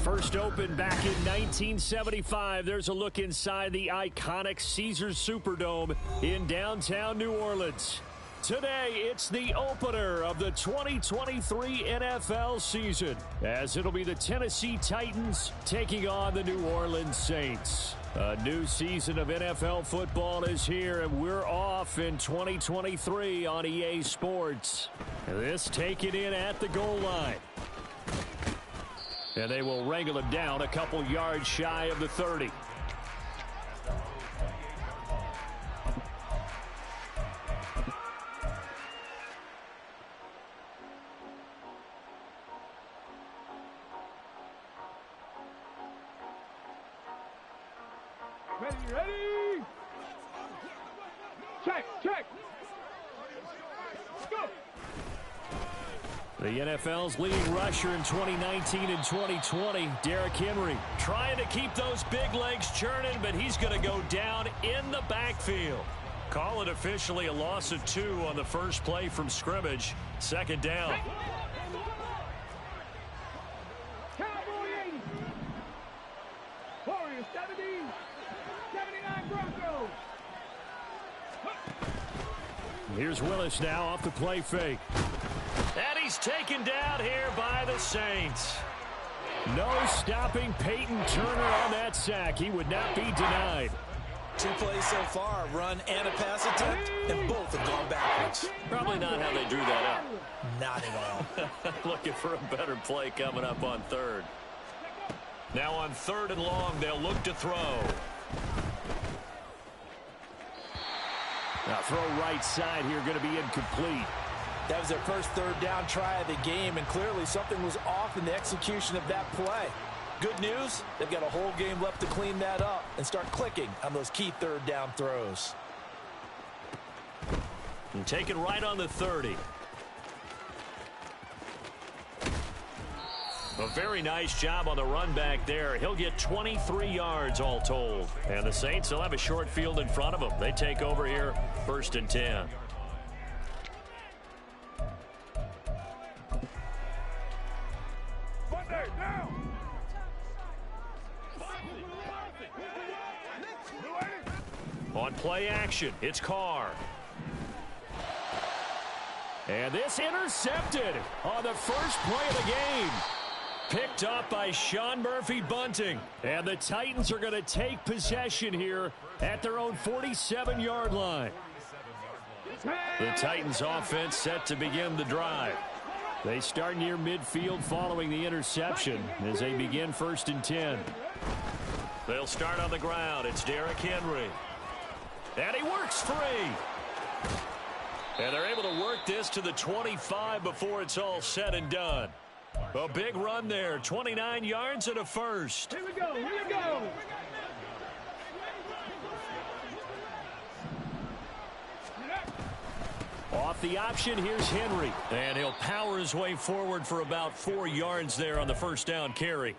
First opened back in 1975. There's a look inside the iconic Caesars Superdome in downtown New Orleans. Today, it's the opener of the 2023 NFL season, as it'll be the Tennessee Titans taking on the New Orleans Saints. A new season of NFL football is here, and we're off in 2023 on EA Sports. This taken in at the goal line. And they will wrangle him down a couple yards shy of the 30. Ready? Check. Go. The NFL's leading rusher in 2019 and 2020, Derrick Henry, trying to keep those big legs churning, but he's going to go down in the backfield. Call it officially a loss of 2 on the first play from scrimmage. Second down. Cowboy 80. Warriors 70. 79 Broncos. Here's Willis now off the play fake. And he's taken down here by the Saints. No stopping Peyton Turner on that sack. He would not be denied. 2 plays so far, run and a pass attempt, and both have gone backwards. Probably not how they drew that up. Not at all. Looking for a better play coming up on third. Now on 3rd and long, they'll look to throw. Now throw right side here, going to be incomplete. That was their first 3rd down try of the game, and clearly something was off in the execution of that play. Good news, they've got a whole game left to clean that up and start clicking on those key 3rd down throws. And taken right on the 30. A very nice job on the run back there. He'll get 23 yards all told. And the Saints will have a short field in front of them. They take over here, 1st and 10. On play action, it's Carr. And this intercepted on the first play of the game. Picked up by Sean Murphy-Bunting. And the Titans are going to take possession here at their own 47-yard line. The Titans offense set to begin the drive. They start near midfield following the interception as they begin 1st and 10. They'll start on the ground. It's Derrick Henry. And he works free. And they're able to work this to the 25 before it's all said and done. A big run there, 29 yards and a first. Here we go, here we go. Off the option, here's Henry. And he'll power his way forward for about 4 yards there on the first down carry.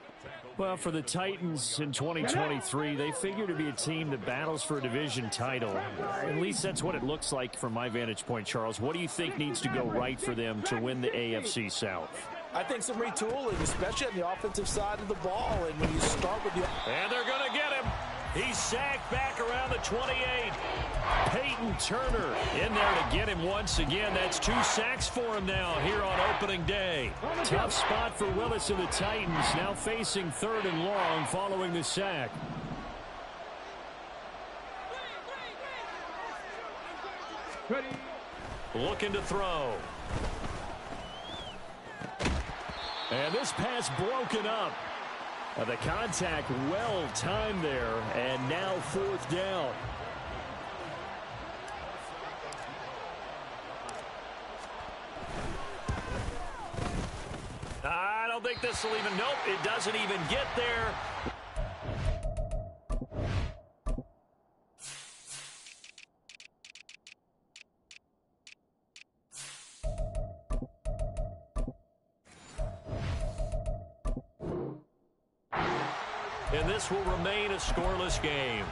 Well, for the Titans in 2023, they figure to be a team that battles for a division title. At least that's what it looks like from my vantage point, Charles. What do you think needs to go right for them to win the AFC South? I think some retooling, especially on the offensive side of the ball. And when you start with the... And they're going to get him. He's sacked back around the 28. Peyton Turner in there to get him once again. That's 2 sacks for him now here on opening day. Tough spot for Willis and the Titans, now facing 3rd and long following the sack. Ready. Looking to throw. And this pass broken up. The contact well timed there, and now 4th down. I don't think this will even, nope, it doesn't even get there. And this will remain a scoreless game.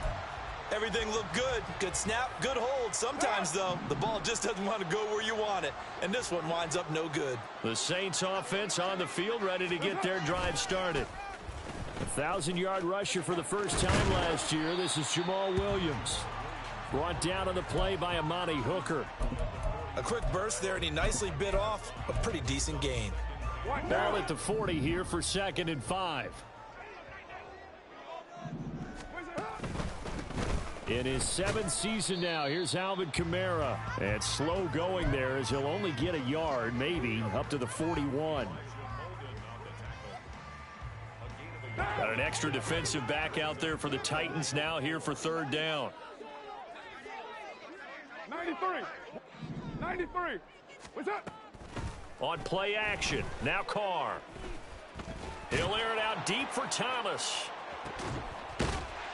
Everything looked good. Good snap, good hold. Sometimes, though, the ball just doesn't want to go where you want it. And this one winds up no good. The Saints offense on the field ready to get their drive started. A 1,000-yard rusher for the first time last year. This is Jamal Williams. Brought down on the play by Amani Hooker. A quick burst there, and he nicely bit off a pretty decent gain. Ball at the 40 here for 2nd and 5. In his 7th season now, here's Alvin Kamara. And slow going there as he'll only get a yard, maybe, up to the 41. Got an extra defensive back out there for the Titans now here for 3rd down. 93. 93. What's up? On play action, now Carr. He'll air it out deep for Thomas.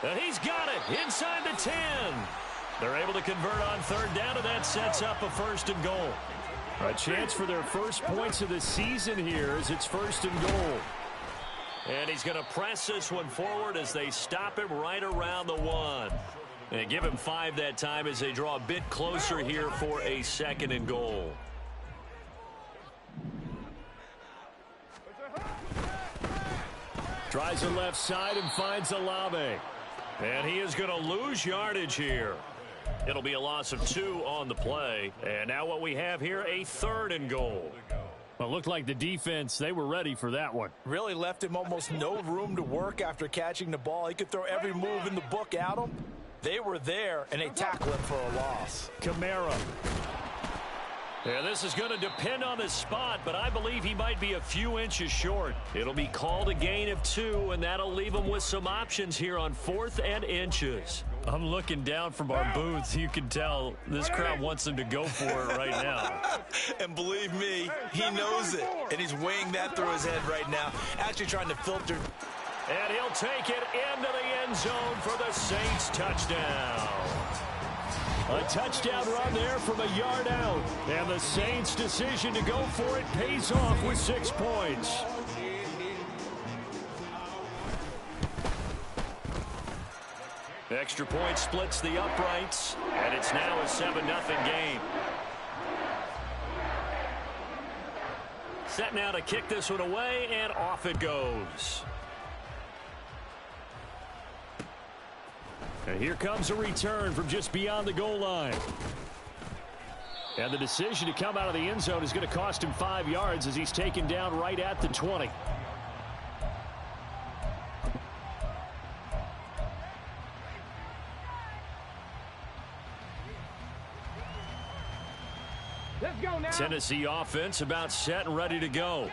And he's got it inside the 10. They're able to convert on 3rd down, and that sets up a 1st and goal. A chance for their first points of the season here as it's 1st and goal. And he's going to press this one forward as they stop him right around the 1. And give him 5 that time as they draw a bit closer here for a 2nd and goal. Tries the left side and finds Olave. And he is going to lose yardage here. It'll be a loss of 2 on the play. And now what we have here, a 3rd and goal. Well, it looked like the defense, they were ready for that one. Really left him almost no room to work after catching the ball. He could throw every move in the book at him. They were there, and they tackled him for a loss. Kamara. Yeah, this is going to depend on his spot, but I believe he might be a few inches short. It'll be called a gain of 2, and that'll leave him with some options here on 4th and inches. I'm looking down from our booth. You can tell this crowd wants him to go for it right now. And believe me, he knows it, and he's weighing that through his head right now, actually trying to filter. And he'll take it into the end zone for the Saints touchdown. A touchdown run there from a yard out. And the Saints' decision to go for it pays off with 6 points. Extra point splits the uprights, and it's now a 7-0 game. Set now to kick this one away, and off it goes. And here comes a return from just beyond the goal line. And the decision to come out of the end zone is going to cost him 5 yards as he's taken down right at the 20. Let's go now. Tennessee offense about set and ready to go.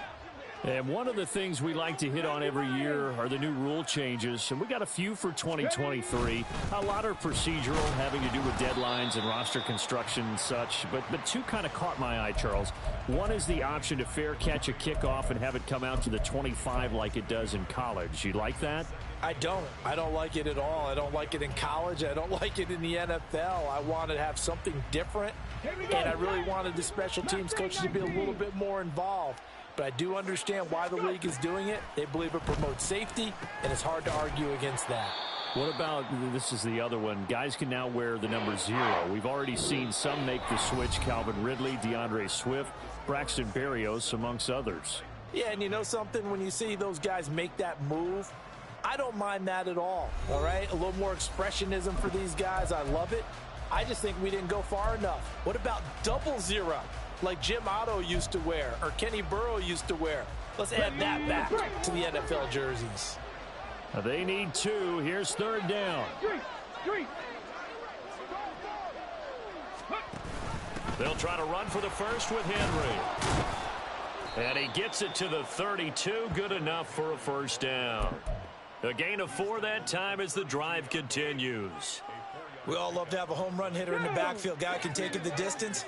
And one of the things we like to hit on every year are the new rule changes. And we got a few for 2023. A lot are procedural, having to do with deadlines and roster construction and such. But two kind of caught my eye, Charles. One is the option to fair catch a kickoff and have it come out to the 25 like it does in college. You like that? I don't like it at all. I don't like it in college. I don't like it in the NFL. I want to have something different. And I really wanted the special teams coaches to be a little bit more involved. But I do understand why the league is doing it. They believe it promotes safety, and it's hard to argue against that. What about, this is the other one, guys can now wear the number 0. We've already seen some make the switch, Calvin Ridley, DeAndre Swift, Braxton Berrios, amongst others. Yeah, and you know something? When you see those guys make that move, I don't mind that at all right? A little more expressionism for these guys. I love it. I just think we didn't go far enough. What about 00? Like Jim Otto used to wear or Kenny Burrow used to wear. Let's add that back to the NFL jerseys. They need 2. Here's 3rd down. They'll try to run for the first with Henry. And he gets it to the 32. Good enough for a 1st down. A gain of 4 that time as the drive continues. We all love to have a home run hitter in the backfield. Guy can take it the distance.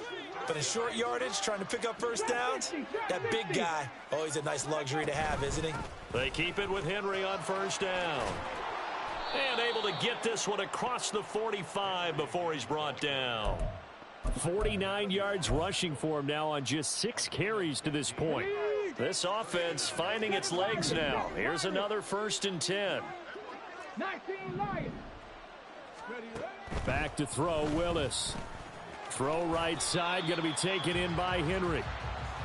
But in short yardage, trying to pick up 1st downs, that big guy, always a nice luxury to have, isn't he? They keep it with Henry on 1st down. And able to get this one across the 45 before he's brought down. 49 yards rushing for him now on just 6 carries to this point. This offense finding its legs now. Here's another 1st and 10. 19 Lions. Back to throw, Willis. Throw right side, going to be taken in by Henry.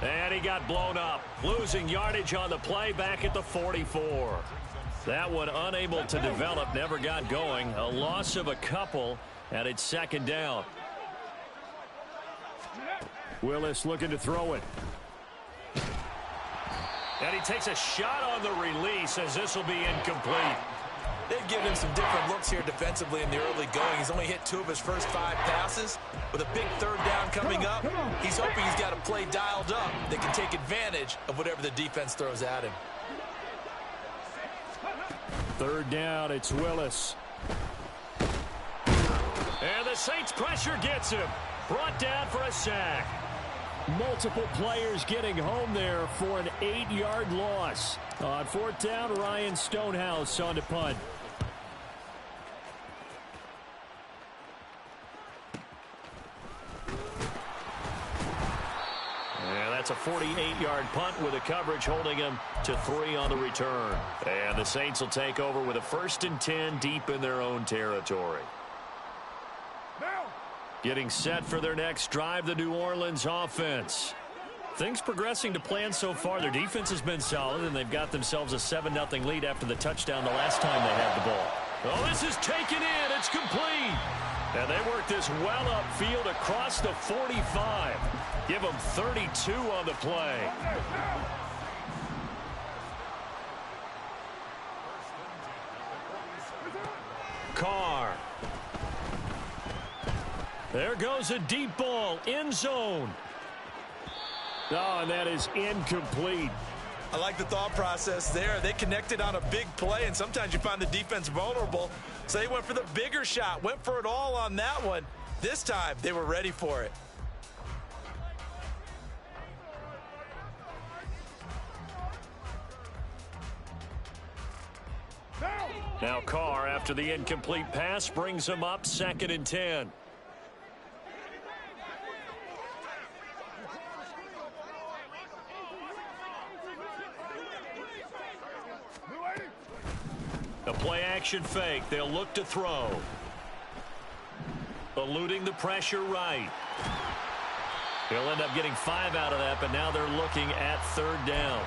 And he got blown up. Losing yardage on the play back at the 44. That one unable to develop, never got going. A loss of a couple, and it's 2nd down. Willis looking to throw it. And he takes a shot on the release as this will be incomplete. They've given him some different looks here defensively in the early going. He's only hit 2 of his first 5 passes. With a big 3rd down coming up, he's hoping he's got a play dialed up that can take advantage of whatever the defense throws at him. 3rd down, it's Willis. And the Saints pressure gets him. Brought down for a sack. Multiple players getting home there for an 8-yard loss. On 4th down, Ryan Stonehouse on to punt. And that's a 48-yard punt with a coverage holding him to 3 on the return. And the Saints will take over with a 1st and 10 deep in their own territory. Getting set for their next drive, the New Orleans offense. Things progressing to plan so far. Their defense has been solid, and they've got themselves a 7-0 lead after the touchdown the last time they had the ball. Oh, this is taken in. It's complete. And they work this well upfield across the 45. Give them 32 on the play. Carr. There goes a deep ball, end zone. Oh, and that is incomplete. I like the thought process there. They connected on a big play, and sometimes you find the defense vulnerable. So they went for the bigger shot, went for it all on that one. This time, they were ready for it. Now Carr, after the incomplete pass, brings him up 2nd and 10. A play-action fake. They'll look to throw. Eluding the pressure right. He'll end up getting 5 out of that, but now they're looking at 3rd down.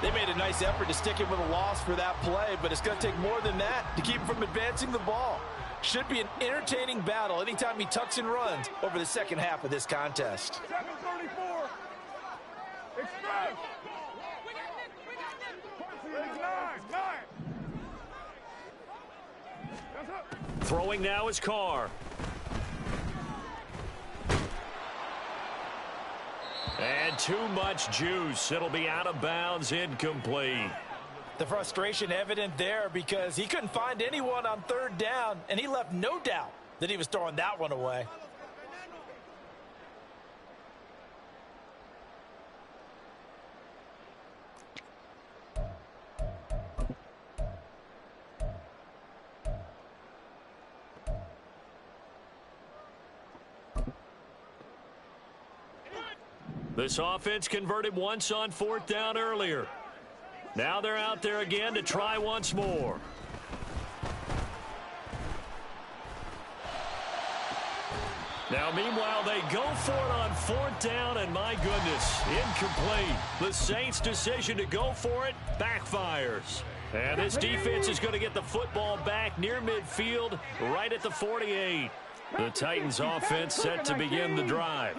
They made a nice effort to stick him with a loss for that play, but it's going to take more than that to keep him from advancing the ball. Should be an entertaining battle anytime he tucks and runs over the second half of this contest. 734. Express. 9. Throwing now is Carr. And too much juice. It'll be out of bounds, incomplete. The frustration evident there because he couldn't find anyone on 3rd down, and he left no doubt that he was throwing that one away. This offense converted once on 4th down earlier. Now they're out there again to try once more. Now, meanwhile, they go for it on 4th down, and my goodness, incomplete. The Saints' decision to go for it backfires. And this defense is going to get the football back near midfield, right at the 48. The Titans offense set to begin the drive.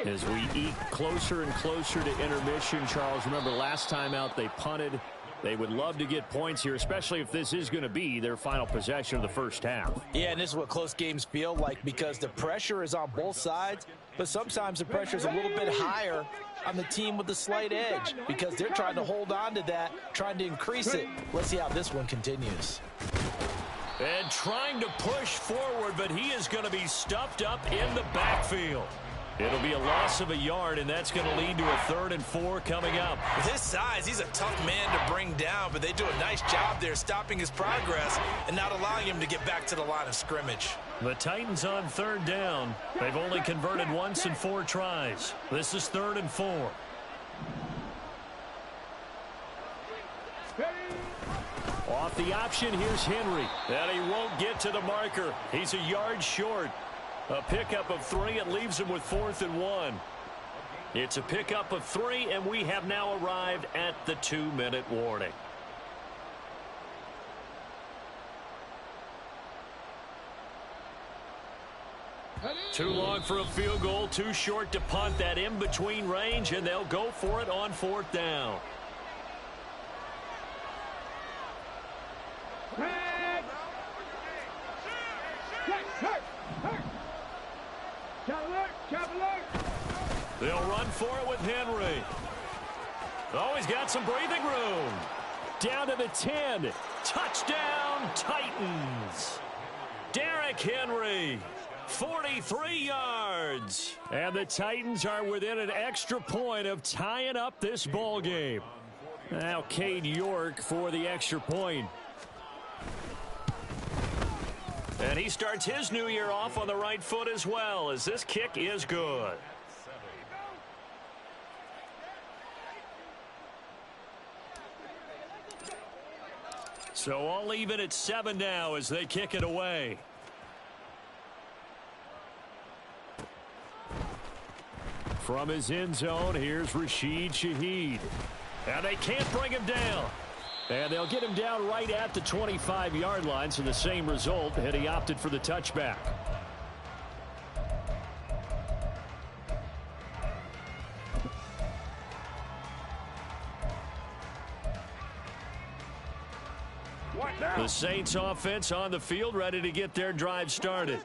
As we eke closer and closer to intermission, Charles, remember last time out they punted. They would love to get points here, especially if this is going to be their final possession of the first half. Yeah, and this is what close games feel like because the pressure is on both sides, but sometimes the pressure is a little bit higher on the team with the slight edge because they're trying to hold on to that, trying to increase it. Let's see how this one continues. And trying to push forward, but he is going to be stuffed up in the backfield. It'll be a loss of a yard, and that's going to lead to a 3rd and 4 coming up. With his size, he's a tough man to bring down, but they do a nice job there stopping his progress and not allowing him to get back to the line of scrimmage. The Titans on 3rd down. They've only converted once in 4 tries. This is 3rd and 4. Off the option, here's Henry. And he won't get to the marker. He's a yard short. A pickup of 3. It leaves him with 4th and 1. It's a pickup of 3, and we have now arrived at the 2-minute warning. Too long for a field goal, too short to punt. That in-between range, and they'll go for it on 4th down. They'll run for it with Henry. Oh, he's got some breathing room. Down to the 10. Touchdown, Titans. Derrick Henry, 43 yards. And the Titans are within an extra point of tying up this ball game. Now Cade York for the extra point. And he starts his new year off on the right foot as well, as this kick is good. So all even at 7 now as they kick it away. From his end zone, here's Rashid Shaheed. And they can't bring him down. And they'll get him down right at the 25-yard line, so the same result had he opted for the touchback. The Saints offense on the field ready to get their drive started.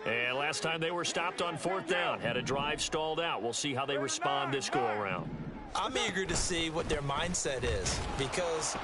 And last time they were stopped on 4th down, had a drive stalled out. We'll see how they respond this go-around. I'm eager to see what their mindset is because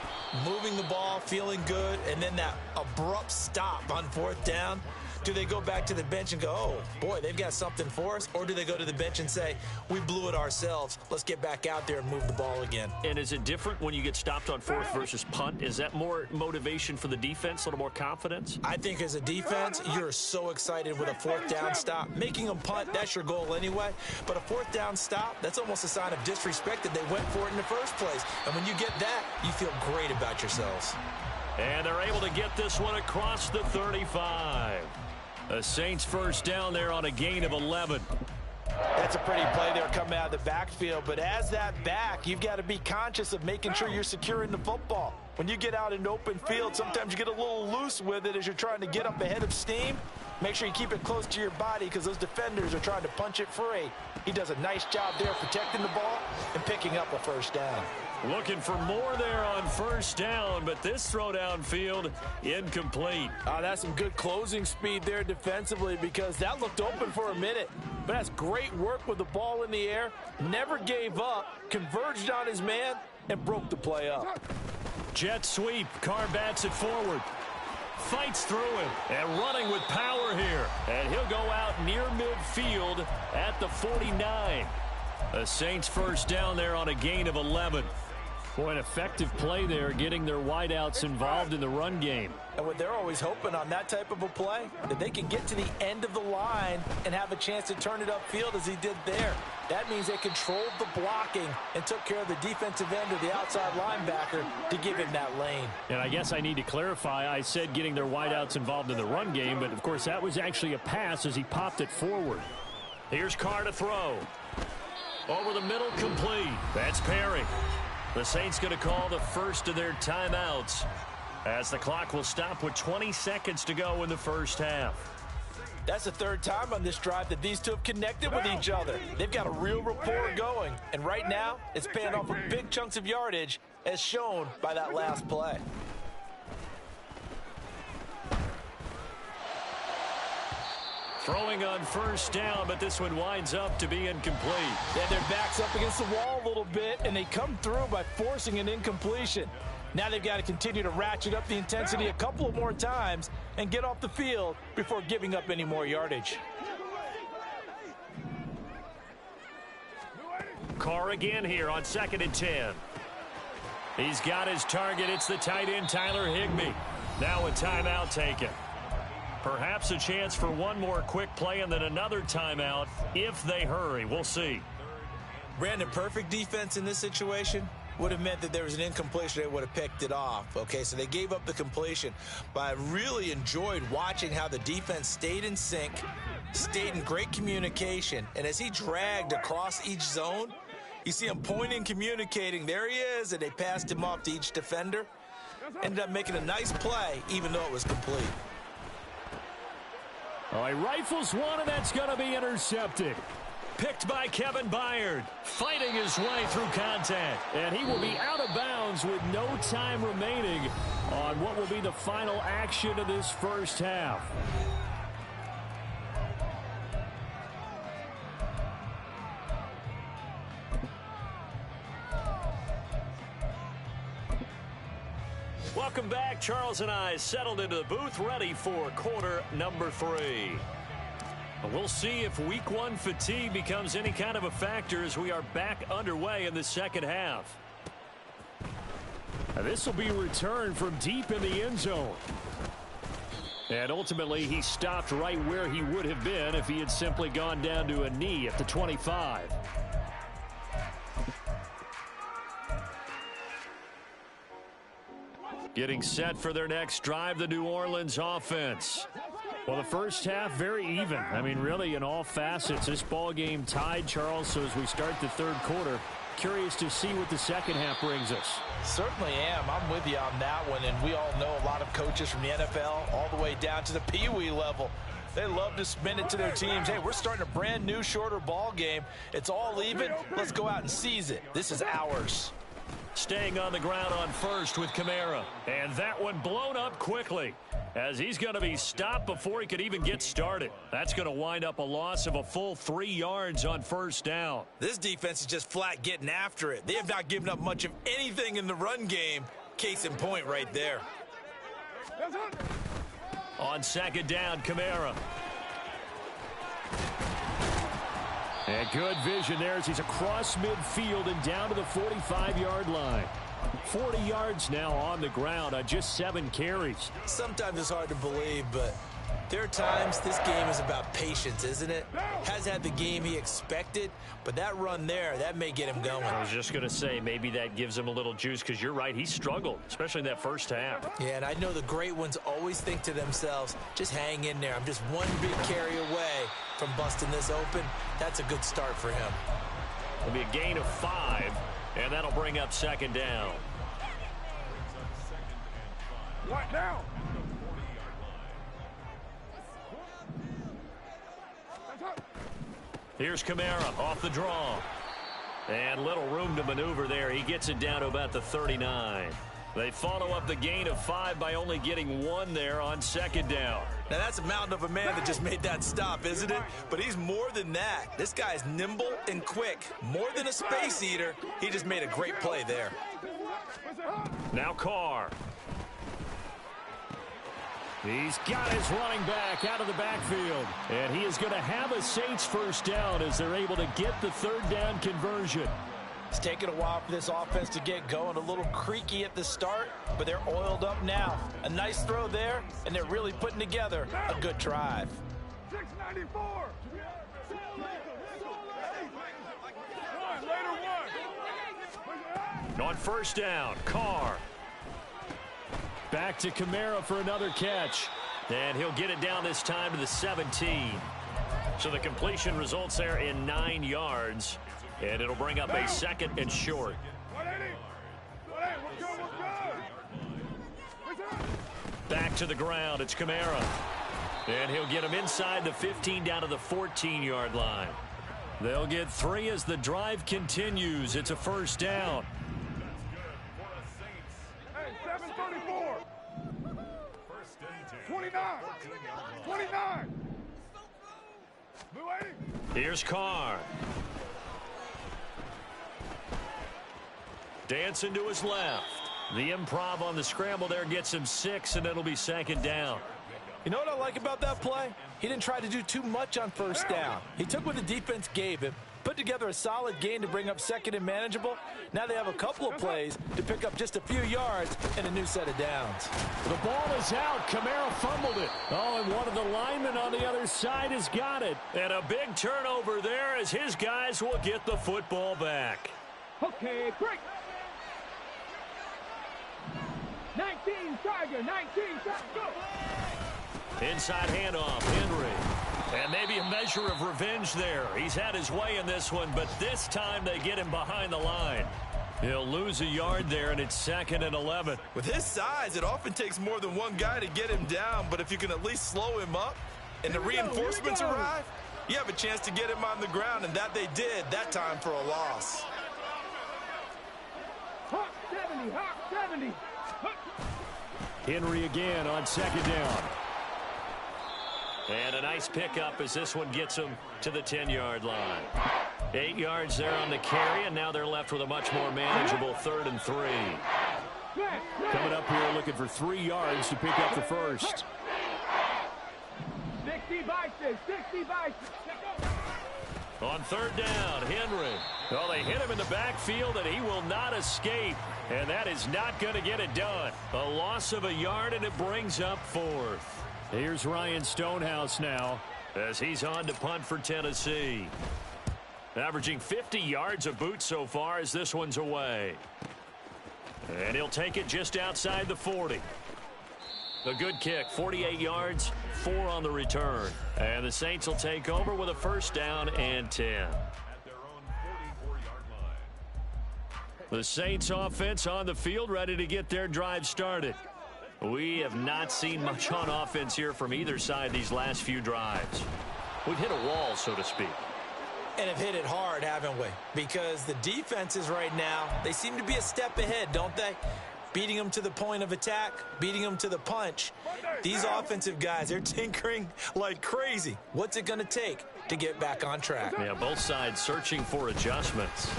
moving the ball, feeling good, and then that abrupt stop on 4th down, do they go back to the bench and go, oh, boy, they've got something for us? Or do they go to the bench and say, we blew it ourselves. Let's get back out there and move the ball again. And is it different when you get stopped on 4th versus punt? Is that more motivation for the defense, a little more confidence? I think as a defense, you're so excited with a 4th down stop. Making them punt, that's your goal anyway. But a 4th down stop, that's almost a sign of disrespect that they went for it in the first place. And when you get that, you feel great about yourselves. And they're able to get this one across the 35. The Saints first down there on a gain of 11. That's a pretty play there coming out of the backfield. But as that back, you've got to be conscious of making sure you're securing the football. When you get out in open field, sometimes you get a little loose with it as you're trying to get up ahead of steam. Make sure you keep it close to your body because those defenders are trying to punch it free. He does a nice job there protecting the ball and picking up a first down. Looking for more there on first down, but this throw downfield incomplete. That's some good closing speed there defensively because that looked open for a minute. But that's great work with the ball in the air. Never gave up, converged on his man, and broke the play up. Jet sweep. Carr bats it forward. Fights through him and running with power here. And he'll go out near midfield at the 49. The Saints first down there on a gain of 11. Boy, an effective play there, getting their wideouts involved in the run game. And what they're always hoping on that type of a play, that they can get to the end of the line and have a chance to turn it upfield as he did there. That means they controlled the blocking and took care of the defensive end of the outside linebacker to give him that lane. And I guess I need to clarify, I said getting their wideouts involved in the run game, but of course that was actually a pass as he popped it forward. Here's Carr to throw. Over the middle, complete. That's Perry. The Saints going to call the first of their timeouts as the clock will stop with 20 seconds to go in the first half. That's the third time on this drive that these two have connected with each other. They've got a real rapport going, and right now it's paying off with big chunks of yardage as shown by that last play. Throwing on first down, but this one winds up to be incomplete. Yeah, their back's up against the wall a little bit, and they come through by forcing an incompletion. Now they've got to continue to ratchet up the intensity a couple of more times and get off the field before giving up any more yardage. Carr again here on 2nd and 10. He's got his target. It's the tight end, Tyler Higbee. Now a timeout taken. Perhaps a chance for one more quick play and then another timeout if they hurry. We'll see. Brandon, perfect defense in this situation would have meant that there was an incompletion. They would have picked it off. Okay, so they gave up the completion. But I really enjoyed watching how the defense stayed in sync, stayed in great communication. And as he dragged across each zone, you see him pointing, communicating. There he is, and they passed him off to each defender. Ended up making a nice play, even though it was complete. All right, rifles one, and that's going to be intercepted. Picked by Kevin Byard, fighting his way through contact. And he will be out of bounds with no time remaining on what will be the final action of this first half. Welcome back. Charles and I settled into the booth, ready for quarter number 3. We'll see if week 1 fatigue becomes any kind of a factor as we are back underway in the second half. Now, this will be returned from deep in the end zone. And ultimately, he stopped right where he would have been if he had simply gone down to a knee at the 25. Getting set for their next drive, the New Orleans offense. Well, the first half, very even. I mean, really, in all facets, this ball game tied, Charles. So as we start the third quarter, curious to see what the second half brings us. Certainly am. I'm with you on that one. And we all know a lot of coaches from the NFL all the way down to the Pee Wee level. They love to spin it to their teams. Hey, we're starting a brand new, shorter ball game. It's all even. Let's go out and seize it. This is ours. Staying on the ground on first with Kamara. And that one blown up quickly as he's going to be stopped before he could even get started. That's going to wind up a loss of a full 3 yards on first down. This defense is just flat getting after it. They have not given up much of anything in the run game. Case in point right there. On second down, Kamara. And good vision there as he's across midfield and down to the 45-yard line. 40 yards now on the ground on just 7 carries. Sometimes it's hard to believe, but There are times this game is about patience, isn't it? Has had the game he expected, but that run there, that may get him going. I was just going to say, maybe that gives him a little juice, because you're right, he struggled, especially in that first half. Yeah, and I know the great ones always think to themselves, just hang in there. I'm just one big carry away from busting this open. That's a good start for him. It'll be a gain of 5, and that'll bring up second down. What down? Here's Kamara off the draw. And little room to maneuver there. He gets it down to about the 39. They follow up the gain of 5 by only getting 1 there on second down. Now that's a mountain of a man that just made that stop, isn't it? But he's more than that. This guy's nimble and quick. More than a space eater. He just made a great play there. Now Carr. He's got his running back out of the backfield. And he is going to have a Saints first down as they're able to get the third down conversion. It's taken a while for this offense to get going. A little creaky at the start, but they're oiled up now. A nice throw there, and they're really putting together a good drive. 694. On first down, Carr. Back to Kamara for another catch. And he'll get it down this time to the 17. So the completion results there in 9 yards. And it'll bring up a second and short. Back to the ground. It's Kamara. And he'll get him inside the 15 down to the 14-yard line. They'll get 3 as the drive continues. It's a first down. 734. 29. Here's Carr. Dancing to his left. The improv on the scramble there gets him 6, and it'll be second down. You know what I like about that play? He didn't try to do too much on first down. He took what the defense gave him, put together a solid gain to bring up second and manageable. Now they have a couple of plays to pick up just a few yards and a new set of downs. The ball is out. Kamara fumbled it. Oh, and one of the linemen on the other side has got it. And a big turnover there as his guys will get the football back. Okay, break. 19, Tiger, 19, Tiger, go. Inside handoff, Henry. And maybe a measure of revenge there. He's had his way in this one, but this time they get him behind the line. He'll lose a yard there, and it's 2nd and 11. With his size, it often takes more than one guy to get him down, but if you can at least slow him up and the reinforcements arrive, you have a chance to get him on the ground, and that they did that time for a loss. Hawk 70, Hawk 70. Henry again on second down. And a nice pickup as this one gets him to the 10-yard line. 8 yards there on the carry, and now they're left with a much more manageable 3rd and 3. Coming up here looking for 3 yards to pick up the first. 60 by 6, 60 by 6. On 3rd down, Henry. Well, they hit him in the backfield, and he will not escape. And that is not going to get it done. A loss of a yard, and it brings up 4th. Here's Ryan Stonehouse now as he's on to punt for Tennessee. Averaging 50 yards a boot so far as this one's away. And he'll take it just outside the 40. A good kick, 48 yards, 4 on the return. And the Saints will take over with a first down and 10. The Saints offense on the field ready to get their drive started. We have not seen much on offense here from either side these last few drives. We've hit a wall, so to speak. And have hit it hard, haven't we? Because the defenses right now, they seem to be a step ahead, don't they? Beating them to the point of attack, beating them to the punch. These offensive guys, they're tinkering like crazy. What's it going to take to get back on track? Yeah, both sides searching for adjustments.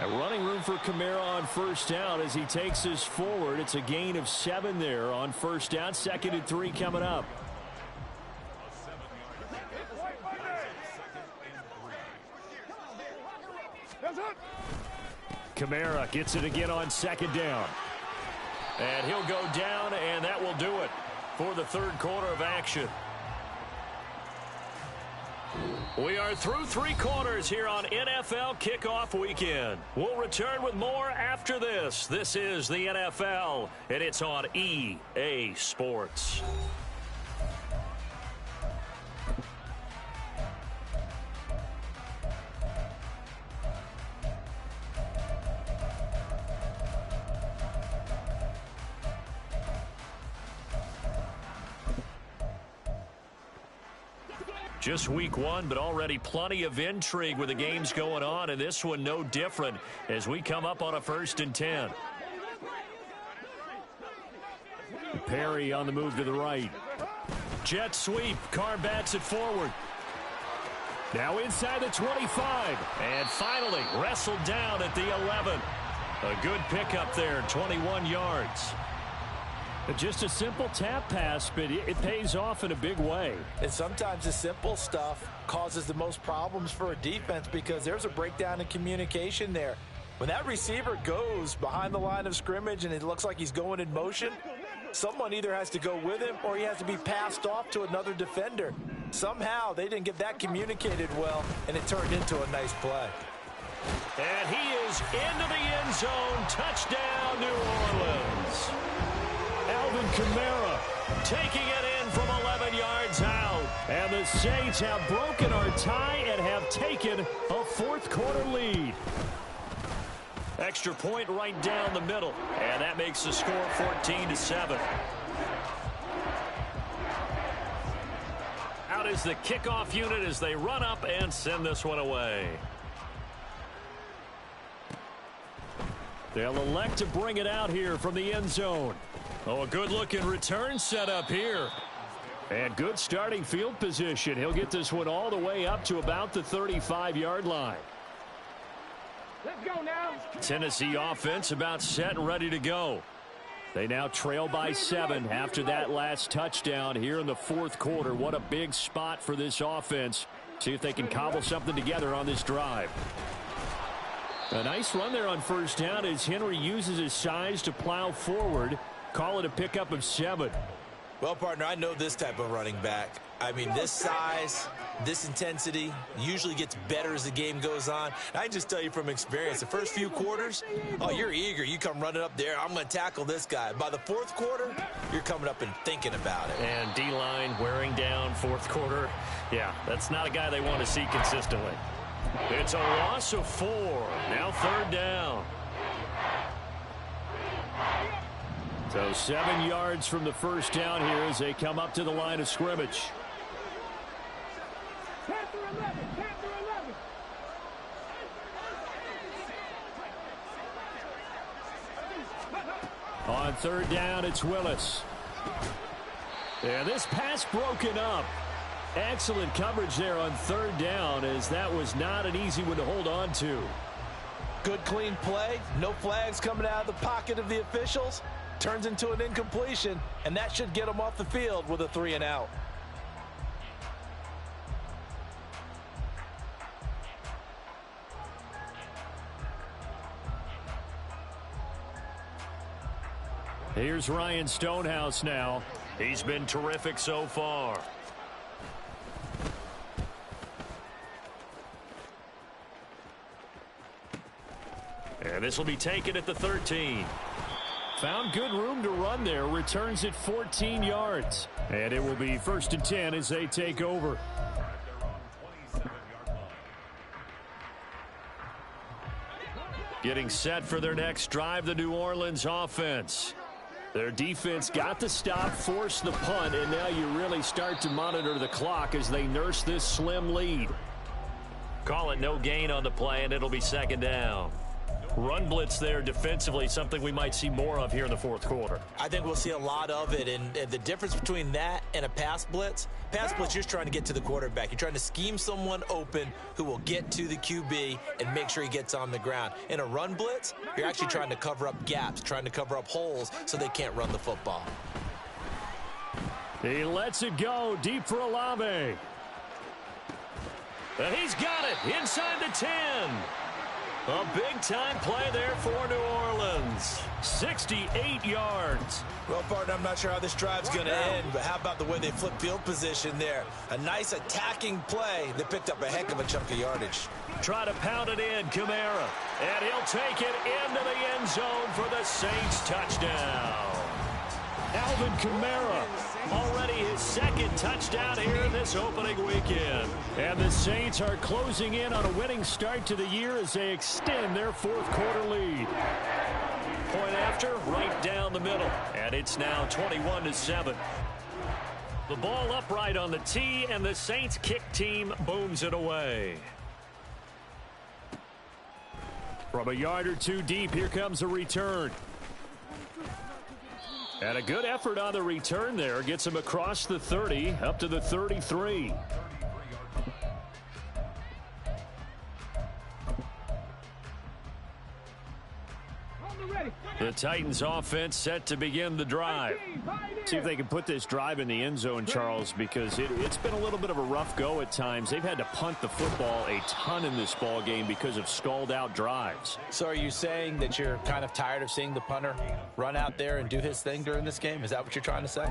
And running room for Kamara on first down as he takes us forward. It's a gain of 7 there on first down. 2nd and 3 coming up. Kamara gets it again on 2nd down. And he'll go down, and that will do it for the third quarter of action. We are through three quarters here on NFL Kickoff Weekend. We'll return with more after this. This is the NFL, and it's on EA Sports. Just week one, but already plenty of intrigue with the games going on, and this one no different as we come up on a 1st and 10. Perry on the move to the right. Jet sweep. Carr bats it forward. Now inside the 25. And finally wrestled down at the 11. A good pickup there, 21 yards. Just a simple tap pass, but it pays off in a big way. And sometimes the simple stuff causes the most problems for a defense because there's a breakdown in communication there. When that receiver goes behind the line of scrimmage and it looks like he's going in motion, someone either has to go with him or he has to be passed off to another defender. Somehow they didn't get that communicated well, and it turned into a nice play. And he is into the end zone. Touchdown, New Orleans. Alvin Kamara taking it in from 11 yards out. And the Saints have broken our tie and have taken a fourth quarter lead. Extra point right down the middle. And that makes the score 14-7. Out is the kickoff unit as they run up and send this one away. They'll elect to bring it out here from the end zone. Oh, a good-looking return set up here. And good starting field position. He'll get this one all the way up to about the 35-yard line. Let's go now. Tennessee offense about set and ready to go. They now trail by 7 after that last touchdown here in the fourth quarter. What a big spot for this offense. See if they can cobble something together on this drive. A nice run there on first down as Henry uses his size to plow forward. Call it a pickup of 7. Well, partner, I know this type of running back. I mean, this size, this intensity usually gets better as the game goes on. And I can just tell you from experience, the first few quarters, oh, you're eager. You come running up there, I'm going to tackle this guy. By the fourth quarter, you're coming up and thinking about it. And D-line wearing down fourth quarter. Yeah, that's not a guy they want to see consistently. It's a loss of 4. Now third down. So 7 yards from the first down here as they come up to the line of scrimmage. Panther 11, Panther 11. On third down, it's Willis. And this pass broken up. Excellent coverage there on third down as that was not an easy one to hold on to. Good, clean play. No flags coming out of the pocket of the officials. Turns into an incompletion, and that should get them off the field with a 3 and out. Here's Ryan Stonehouse now. He's been terrific so far. And this will be taken at the 13. Found good room to run there. Returns it 14 yards. And it will be 1st and 10 as they take over. Getting set for their next drive, the New Orleans offense. Their defense got the stop, forced the punt, and now you really start to monitor the clock as they nurse this slim lead. Call it no gain on the play, and it'll be 2nd down. Run blitz there defensively, something we might see more of here in the fourth quarter. I think we'll see a lot of it, and the difference between that and a pass blitz, you're just trying to get to the quarterback. You're trying to scheme someone open who will get to the QB and make sure he gets on the ground. In a run blitz, you're actually trying to cover up gaps, trying to cover up holes so they can't run the football. He lets it go deep for Olave. And he's got it inside the 10. A big-time play there for New Orleans. 68 yards. Well, partner, I'm not sure how this drive's going to end, but how about the way they flip field position there? A nice attacking play that picked up a heck of a chunk of yardage. Try to pound it in, Kamara. And he'll take it into the end zone for the Saints touchdown. Alvin Kamara, already his second touchdown here this opening weekend. And the Saints are closing in on a winning start to the year as they extend their fourth quarter lead. Point after, right down the middle. And it's now 21-7. The ball upright on the tee, and the Saints kick team booms it away. From a yard or two deep, here comes a return. And a good effort on the return there. Gets him across the 30, up to the 33. The Titans offense set to begin the drive. See if they can put this drive in the end zone, Charles, because it's been a little bit of a rough go at times. They've had to punt the football a ton in this ball game because of stalled out drives. So are you saying that you're kind of tired of seeing the punter run out there and do his thing during this game? Is that what you're trying to say?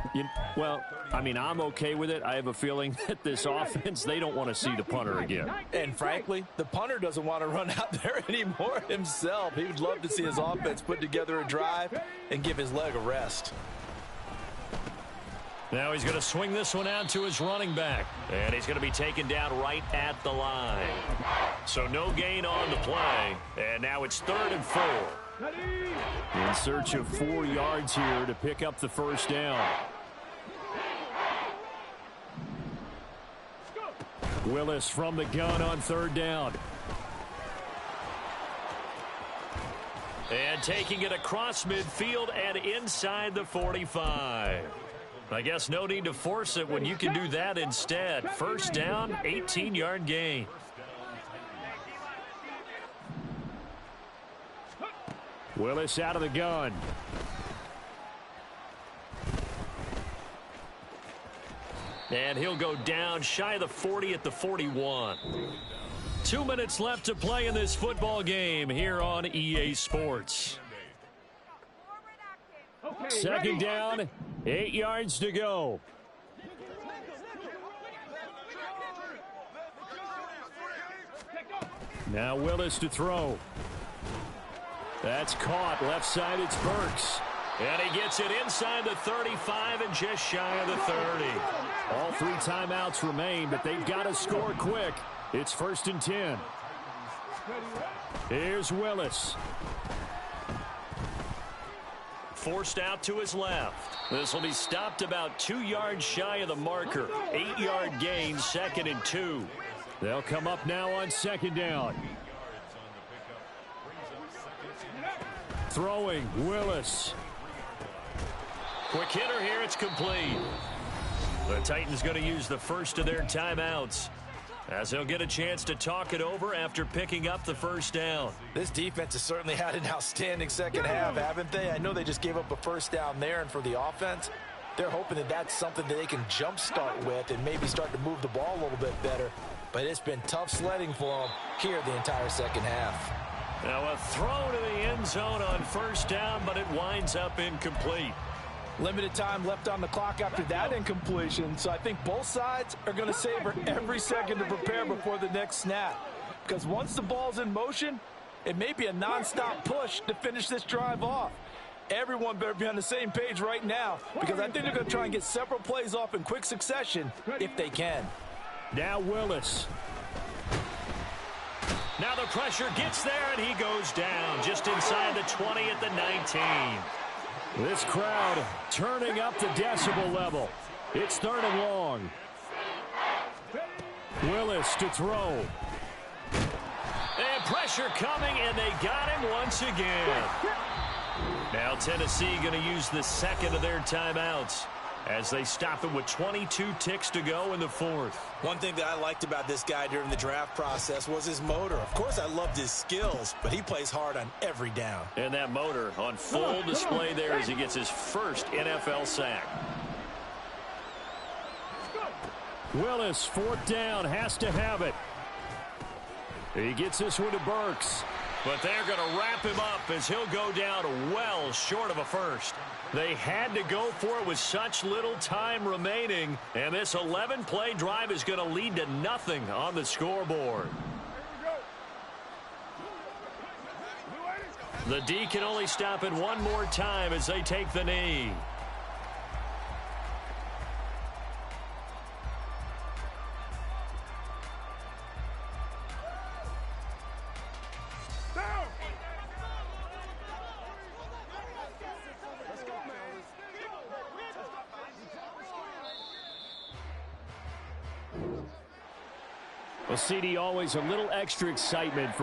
Well, I mean, I'm okay with it. I have a feeling that this offense, they don't want to see the punter again. And frankly, the punter doesn't want to run out there anymore himself. He would love to see his offense put together a drive and give his leg a rest. Now he's going to swing this one out to his running back. And he's going to be taken down right at the line. So no gain on the play. And now it's 3rd and 4. In search of 4 yards here to pick up the first down. Willis from the gun on 3rd down. And taking it across midfield and inside the 45. I guess no need to force it when you can do that instead. First down, 18-yard gain. Willis out of the gun. And he'll go down shy of the 40 at the 41. 2 minutes left to play in this football game here on EA Sports. Second down, 8 yards to go. Now Willis to throw. That's caught. Left side, it's Burks. And he gets it inside the 35 and just shy of the 30. All 3 timeouts remain, but they've got to score quick. It's 1st and 10. Here's Willis. Forced out to his left. This will be stopped about 2 yards shy of the marker. 8-yard gain, 2nd and 2. They'll come up now on 2nd down. Throwing, Willis. Quick hitter here, it's complete. The Titans going to use the first of their timeouts, as they'll get a chance to talk it over after picking up the first down. This defense has certainly had an outstanding second half, haven't they? I know they just gave up a first down there, and for the offense, they're hoping that that's something that they can jumpstart with and maybe start to move the ball a little bit better. But it's been tough sledding for them here the entire second half. Now a throw to the end zone on first down, but it winds up incomplete. Limited time left on the clock after that incompletion, so I think both sides are going to savor every second to prepare before the next snap. Because once the ball's in motion, it may be a nonstop push to finish this drive off. Everyone better be on the same page right now, because I think they're going to try and get several plays off in quick succession if they can. Now Willis. Now the pressure gets there, and he goes down just inside the 20 at the 19. This crowd turning up the decibel level. It's 3rd and long. Willis to throw. And pressure coming, and they got him once again. Now Tennessee going to use the second of their timeouts as they stop him with 22 ticks to go in the 4th. One thing that I liked about this guy during the draft process was his motor. Of course, I loved his skills, but he plays hard on every down. And that motor on full display there as he gets his first NFL sack. Willis, 4th down, has to have it. He gets this one to Burks. But they're going to wrap him up as he'll go down well short of a first. They had to go for it with such little time remaining, and this 11-play drive is going to lead to nothing on the scoreboard. The D can only stop it one more time as they take the knee. Well, CD, always a little extra excitement for